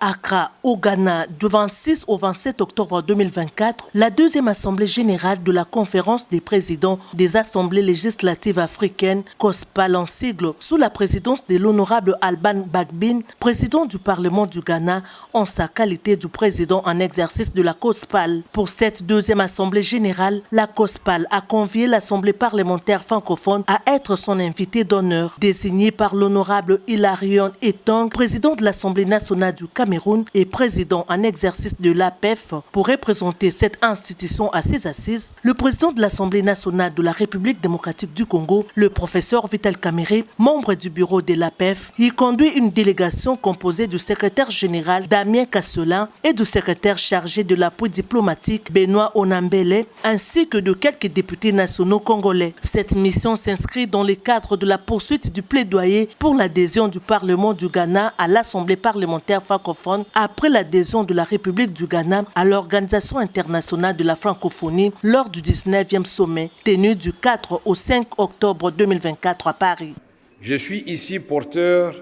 Accra, au Ghana, du 26 au 27 octobre 2024, la deuxième assemblée générale de la conférence des présidents des assemblées législatives africaines, COSPAL en sigle, sous la présidence de l'honorable Alban Bagbin, président du Parlement du Ghana, en sa qualité du président en exercice de la COSPAL. Pour cette deuxième assemblée générale, la COSPAL a convié l'Assemblée parlementaire francophone à être son invité d'honneur, désigné par l'honorable Hilarion Etang, président de l'Assemblée nationale du Cameroun et président en exercice de l'APEF, pour représenter cette institution à ses assises. Le président de l'Assemblée nationale de la République démocratique du Congo, le professeur Vital Kamerhe, membre du bureau de l'APEF, y conduit une délégation composée du secrétaire général Damien Kasselin et du secrétaire chargé de l'appui diplomatique Benoît Onambele, ainsi que de quelques députés nationaux congolais. Cette mission s'inscrit dans le cadre de la poursuite du plaidoyer pour l'adhésion du Parlement du Ghana à l'Assemblée parlementaire francophone après l'adhésion de la République du Ghana à l'Organisation internationale de la francophonie lors du 19e sommet tenu du 4 au 5 octobre 2024 à Paris. Je suis ici porteur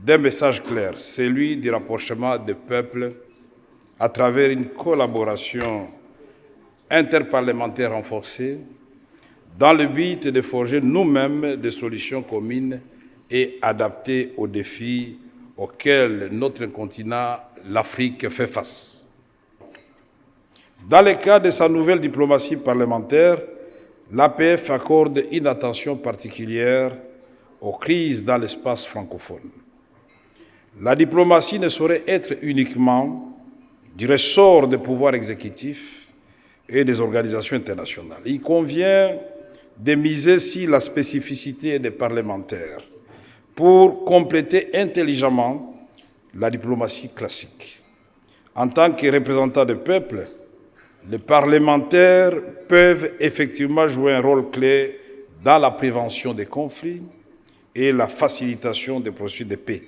d'un message clair, celui du rapprochement des peuples à travers une collaboration interparlementaire renforcée dans le but de forger nous-mêmes des solutions communes et adaptées aux défis auxquels notre continent, l'Afrique, fait face. Dans le cadre de sa nouvelle diplomatie parlementaire, l'APF accorde une attention particulière aux crises dans l'espace francophone. La diplomatie ne saurait être uniquement du ressort des pouvoirs exécutifs et des organisations internationales. Il convient de miser sur la spécificité des parlementaires pour compléter intelligemment la diplomatie classique. En tant que représentants du peuple, les parlementaires peuvent effectivement jouer un rôle clé dans la prévention des conflits et la facilitation des processus de paix.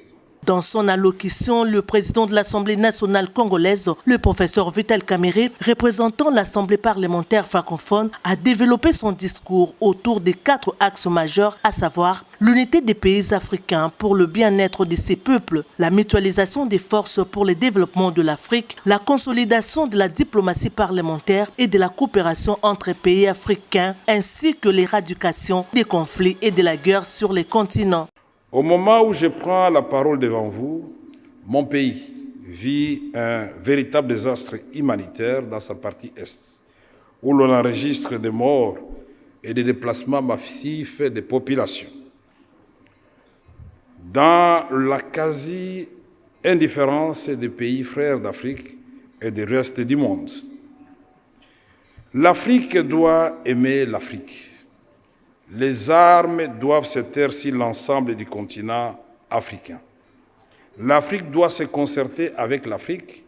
Dans son allocution, le président de l'Assemblée nationale congolaise, le professeur Vital Kamerhe, représentant l'Assemblée parlementaire francophone, a développé son discours autour des 4 axes majeurs, à savoir l'unité des pays africains pour le bien-être de ces peuples, la mutualisation des forces pour le développement de l'Afrique, la consolidation de la diplomatie parlementaire et de la coopération entre pays africains, ainsi que l'éradication des conflits et de la guerre sur les continents. Au moment où je prends la parole devant vous, mon pays vit un véritable désastre humanitaire dans sa partie est, où l'on enregistre des morts et des déplacements massifs des populations. Dans la quasi-indifférence des pays frères d'Afrique et du reste du monde. L'Afrique doit aimer l'Afrique. Les armes doivent se taire sur l'ensemble du continent africain. L'Afrique doit se concerter avec l'Afrique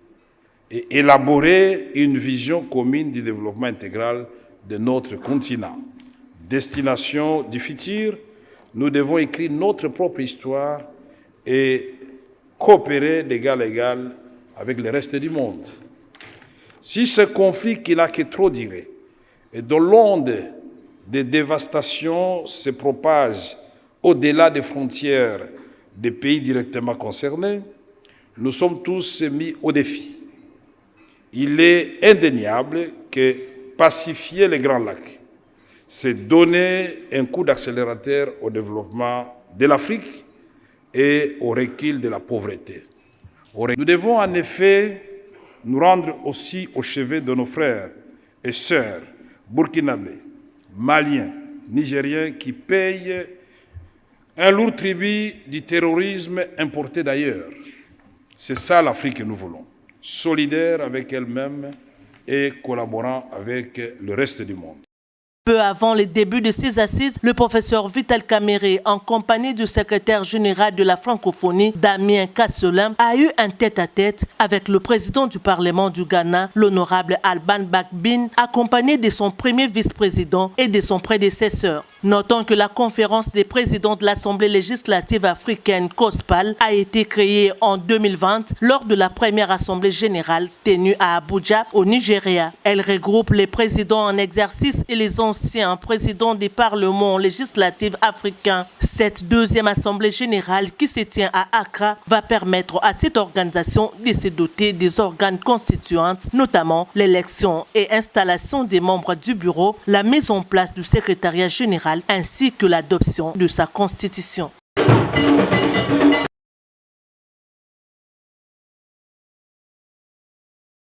et élaborer une vision commune du développement intégral de notre continent. Destination du futur, nous devons écrire notre propre histoire et coopérer d'égal à égal avec le reste du monde. Si ce conflit qui n'a que trop duré et dont l'onde des dévastations se propagent au-delà des frontières des pays directement concernés, nous sommes tous mis au défi. Il est indéniable que pacifier les Grands Lacs, c'est donner un coup d'accélérateur au développement de l'Afrique et au recul de la pauvreté. Nous devons en effet nous rendre aussi au chevet de nos frères et sœurs burkinabés, Maliens, Nigériens qui payent un lourd tribut du terrorisme importé d'ailleurs. C'est ça l'Afrique que nous voulons, solidaire avec elle-même et collaborant avec le reste du monde. Peu avant le début de ces assises, le professeur Vital Kamerhe, en compagnie du secrétaire général de la francophonie, Damien Kasselin, a eu un tête-à-tête avec le président du Parlement du Ghana, l'honorable Alban Bagbin, accompagné de son premier vice-président et de son prédécesseur. Notons que la conférence des présidents de l'Assemblée législative africaine, COSPAL, a été créée en 2020 lors de la première assemblée générale tenue à Abuja, au Nigeria. Elle regroupe les présidents en exercice et les anciens présidents des parlements législatifs africains. Cette deuxième assemblée générale qui se tient à Accra va permettre à cette organisation de se doter des organes constituants, notamment l'élection et installation des membres du bureau, la mise en place du secrétariat général ainsi que l'adoption de sa constitution.